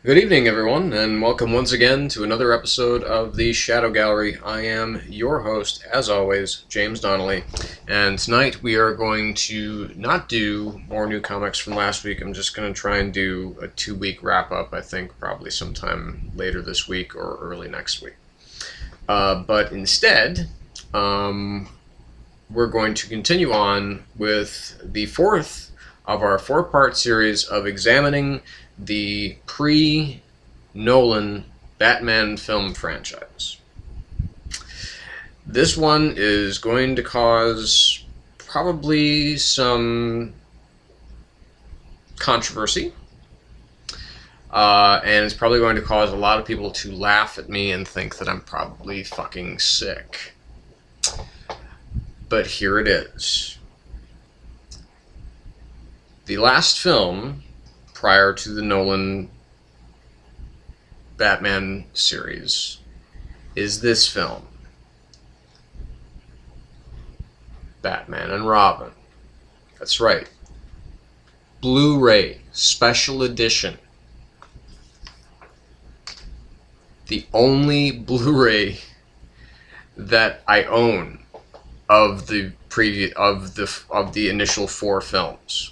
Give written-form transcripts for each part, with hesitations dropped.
Good evening, everyone, and welcome once again to another episode of the Shadow Gallery. I am your host, as always, James Donnelly, and tonight we are going to not do more new comics from last week. I'm just going to try and do a 2-week wrap-up, I think, probably sometime later this week or early next week. But instead, we're going to continue on with the fourth of our 4-part series of examining the pre-Nolan Batman film franchise. This one is going to cause probably some controversy, and it's probably going to cause a lot of people to laugh at me and think that I'm probably fucking sick. But here it is. The last film prior to the Nolan Batman series is this film, Batman and Robin. That's right. Blu-ray Special Edition. The only Blu-ray that I own of the initial 4 films.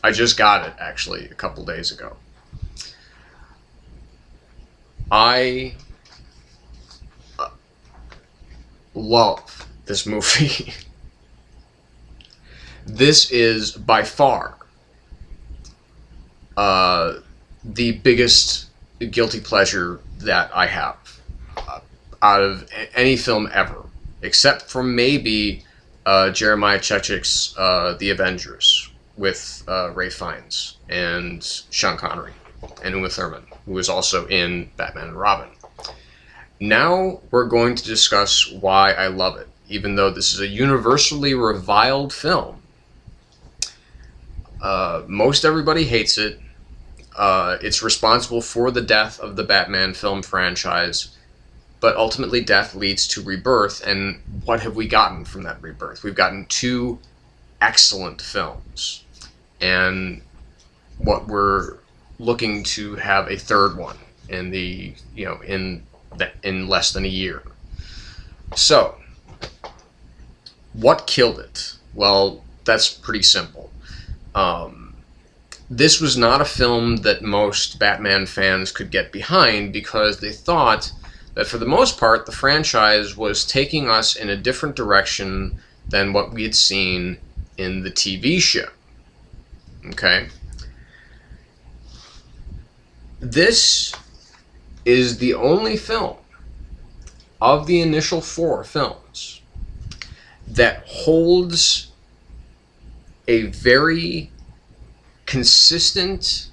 I just got it, actually, a couple days ago. I love this movie. This is, by far, the biggest guilty pleasure that I have out of any film ever, except for maybe Jeremiah Chechik's The Avengers, with Ralph Fiennes and Sean Connery and Uma Thurman, who was also in Batman and Robin. Now we're going to discuss why I love it, even though this is a universally reviled film. Most everybody hates it. It's responsible for the death of the Batman film franchise, but ultimately death leads to rebirth, and what have we gotten from that rebirth? We've gotten 2 excellent films, and what we're looking to have a 3rd one in in less than a year. So, what killed it? Well, that's pretty simple. This was not a film that most Batman fans could get behind because they thought that for the most part the franchise was taking us in a different direction than what we had seen in the TV show. Okay? This is the only film of the initial 4 films that holds a very consistent,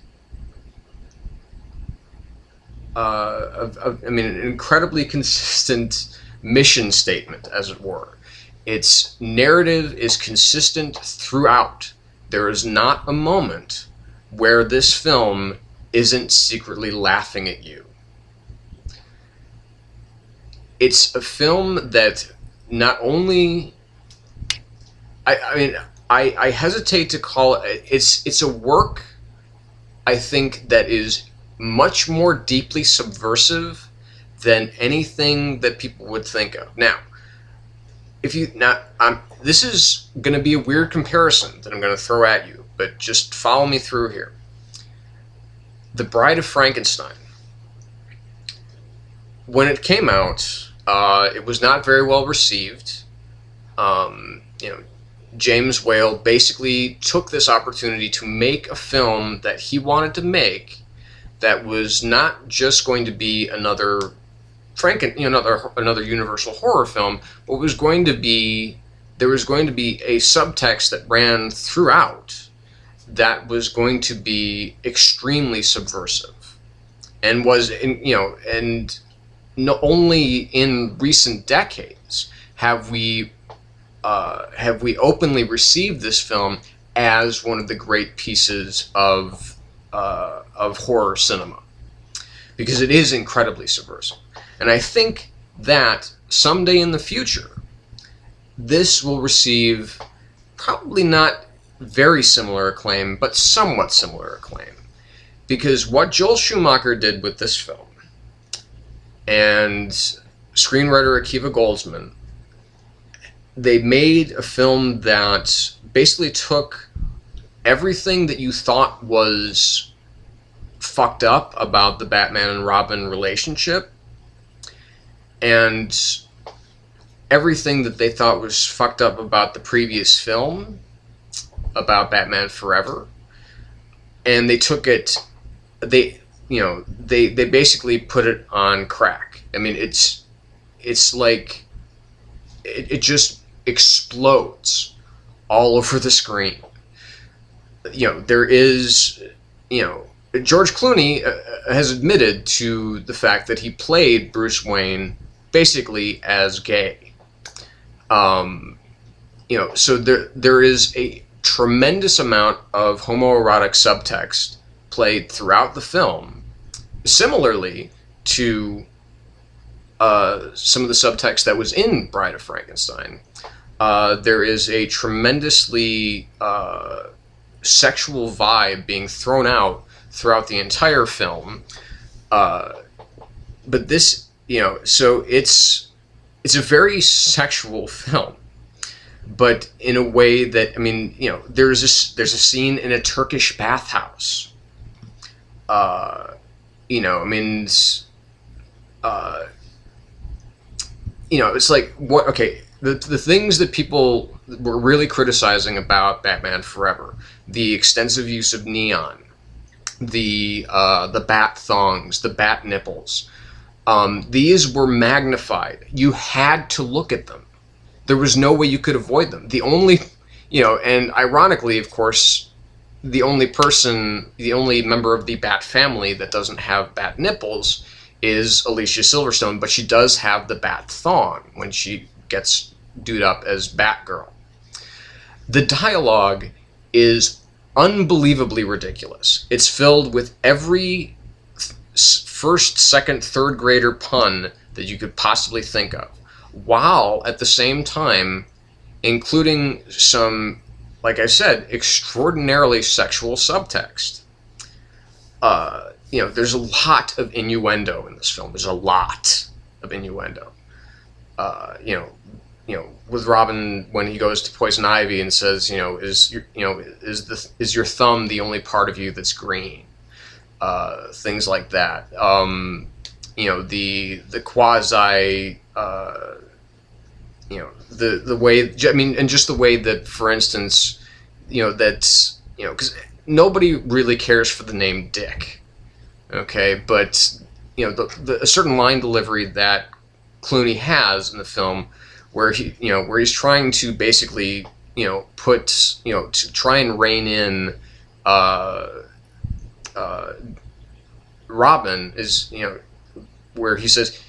an incredibly consistent mission statement, as it were. Its narrative is consistent throughout. There is not a moment where this film isn't secretly laughing at you. It's a film that not only... I hesitate to call it... It's a work, I think, that is much more deeply subversive than anything that people would think of. Now, this is going to be a weird comparison that I'm going to throw at you, but just follow me through here. The Bride of Frankenstein. When it came out, it was not very well received. James Whale basically took this opportunity to make a film that he wanted to make that was not just going to be another another Universal horror film, but there was going to be a subtext that ran throughout that was going to be extremely subversive, and and not only in recent decades have we openly received this film as one of the great pieces of horror cinema, because it is incredibly subversive. And I think that someday in the future, this will receive probably not very similar acclaim, but somewhat similar acclaim. Because what Joel Schumacher did with this film, and screenwriter Akiva Goldsman, they made a film that basically took everything that you thought was fucked up about the Batman and Robin relationship, and everything that they thought was fucked up about the previous film, about Batman Forever, and they took it, they basically put it on crack. I mean, it's like, it just explodes all over the screen. There is, George Clooney has admitted to the fact that he played Bruce Wayne basically as gay. So there is a tremendous amount of homoerotic subtext played throughout the film, similarly to some of the subtext that was in Bride of Frankenstein. There is a tremendously sexual vibe being thrown out throughout the entire film. But this, so it's a very sexual film, but in a way that, I mean, there's a scene in a Turkish bathhouse. It's like, what? Okay, the things that people were really criticizing about Batman Forever, the extensive use of neon, the bat thongs, the bat nipples, these were magnified. You had to look at them. There was no way you could avoid them. The only, and ironically, of course, the only member of the Bat family that doesn't have bat nipples is Alicia Silverstone, but she does have the bat thong when she gets dude up as Batgirl. The dialogue is unbelievably ridiculous. It's filled with every first, second, third grader pun that you could possibly think of, while at the same time including some, like I said, extraordinarily sexual subtext. There's a lot of innuendo in this film. There's a lot of innuendo. With Robin when he goes to Poison Ivy and says, is your thumb the only part of you that's green? Things like that. The quasi, the way, I mean, and just the way that, for instance, because nobody really cares for the name Dick, okay, but a certain line delivery that Clooney has in the film, where he's trying to basically to try and rein in Robin, is where he says,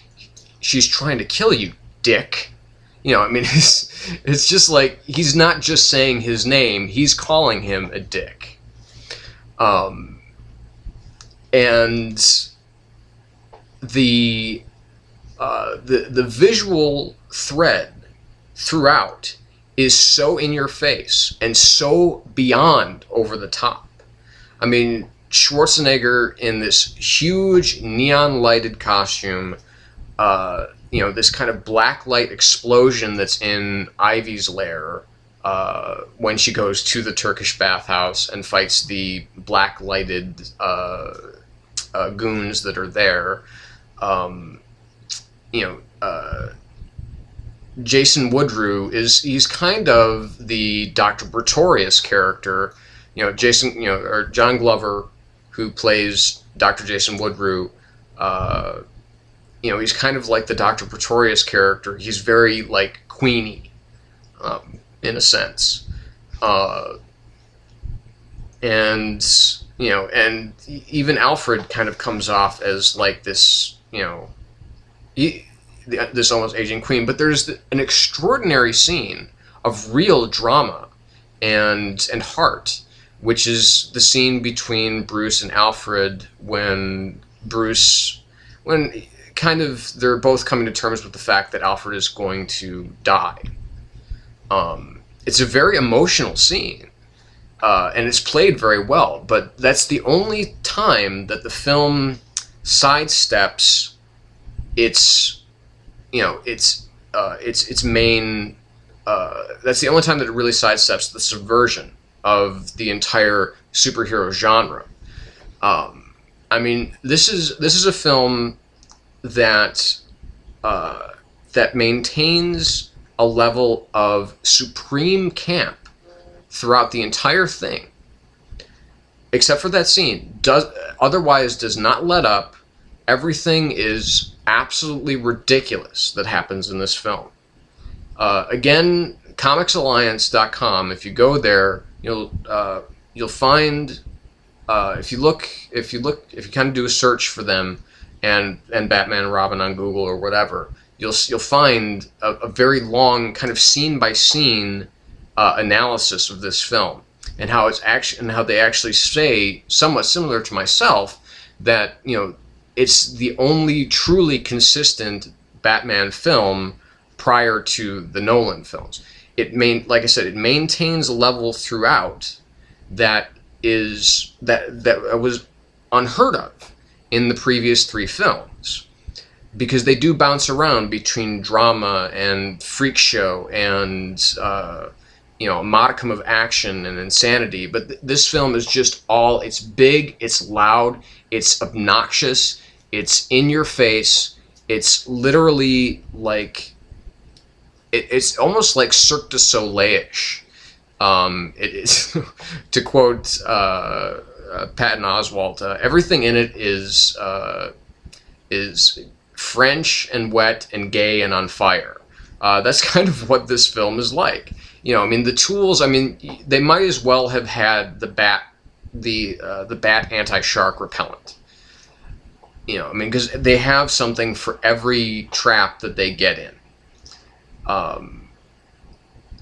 she's trying to kill you, Dick. It's just like, he's not just saying his name, he's calling him a dick. And the visual thread throughout is so in your face and so beyond over the top. I mean, Schwarzenegger in this huge neon lighted costume, this kind of black light explosion that's in Ivy's lair when she goes to the Turkish bathhouse and fights the black lighted goons that are there. Jason Woodrue he's kind of the Dr. Pretorius character. Or John Glover, who plays Dr. Jason Woodrue, he's kind of like the Dr. Pretorius character. He's very, like, Queenie, in a sense. And even Alfred kind of comes off as, like, this, this almost aging queen. But there's an extraordinary scene of real drama and heart, which is the scene between Bruce and Alfred when kind of they're both coming to terms with the fact that Alfred is going to die. It's a very emotional scene, and it's played very well. But that's the only time that the film sidesteps its, its main. That's the only time that it really sidesteps the subversion of the entire superhero genre. I mean, this is a film that that maintains a level of supreme camp throughout the entire thing, except for that scene. Otherwise does not let up. Everything is absolutely ridiculous that happens in this film. Again, comicsalliance.com. If you go there, you'll find, if you kind of do a search for them and Batman and Robin on Google or whatever, you'll find a very long kind of scene by scene analysis of this film, and how they actually say, somewhat similar to myself, that it's the only truly consistent Batman film prior to the Nolan films. Like I said, it maintains a level throughout that was unheard of in the previous three films, because they do bounce around between drama and freak show and a modicum of action and insanity. But this film is just it's big, it's loud, it's obnoxious, it's in your face. It's literally like it's almost like Cirque du Soleil-ish. It is, to quote Patton Oswalt, everything in it is French and wet and gay and on fire. That's kind of what this film is like. The tools. They might as well have had the bat anti-shark repellent. Because they have something for every trap that they get in.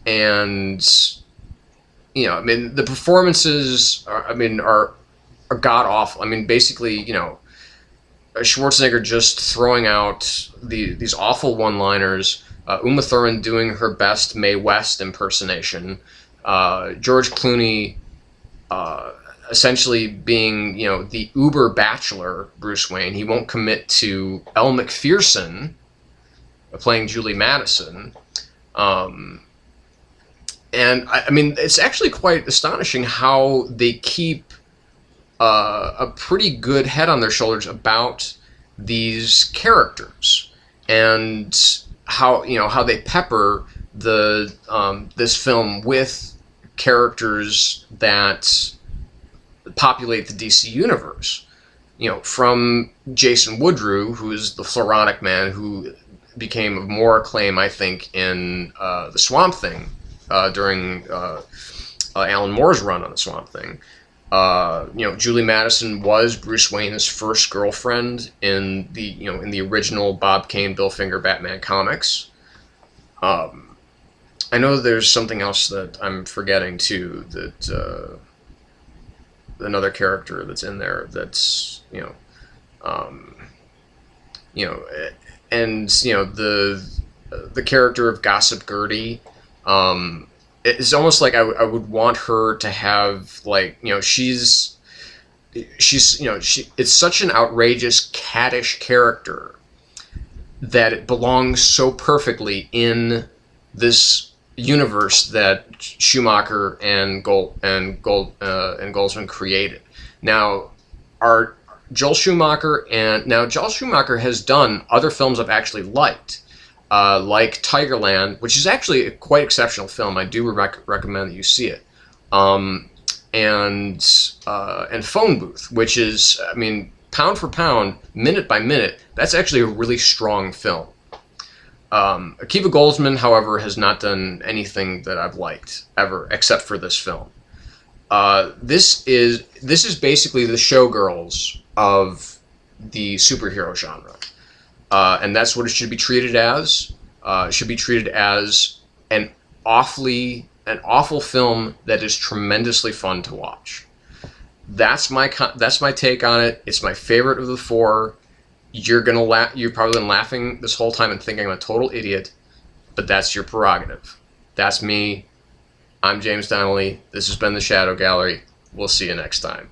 The performances are god awful. Basically, Schwarzenegger just throwing out these awful one-liners. Uma Thurman doing her best Mae West impersonation. George Clooney essentially being, the uber bachelor Bruce Wayne. He won't commit to Elle Macpherson playing Julie Madison. And it's actually quite astonishing how they keep a pretty good head on their shoulders about these characters, and how they pepper this film with characters that populate the DC universe. From Jason Woodrue, who is the Floronic Man, who became of more acclaim, I think, in the Swamp Thing during Alan Moore's run on the Swamp Thing. Julie Madison was Bruce Wayne's first girlfriend in the original Bob Kane, Bill Finger Batman comics. I know there's something else that I'm forgetting too, that another character that's in there that's the character of Gossip Gertie. It's almost like I would want her to have, she's it's such an outrageous caddish character that it belongs so perfectly in this universe that Schumacher and Goldsman created. Now, Joel Schumacher has done other films I've actually liked. Like Tigerland, which is actually a quite exceptional film. I do recommend that you see it. And Phone Booth, which is, pound for pound, minute by minute, that's actually a really strong film. Akiva Goldsman, however, has not done anything that I've liked ever, except for this film. This is basically the Showgirls of the superhero genre. And that's what it should be treated as. It should be treated as an awful film that is tremendously fun to watch. That's my take on it. It's my favorite of the four. You're probably been laughing this whole time and thinking I'm a total idiot, but that's your prerogative. That's me. I'm James Donnelly. This has been the Shadow Gallery. We'll see you next time.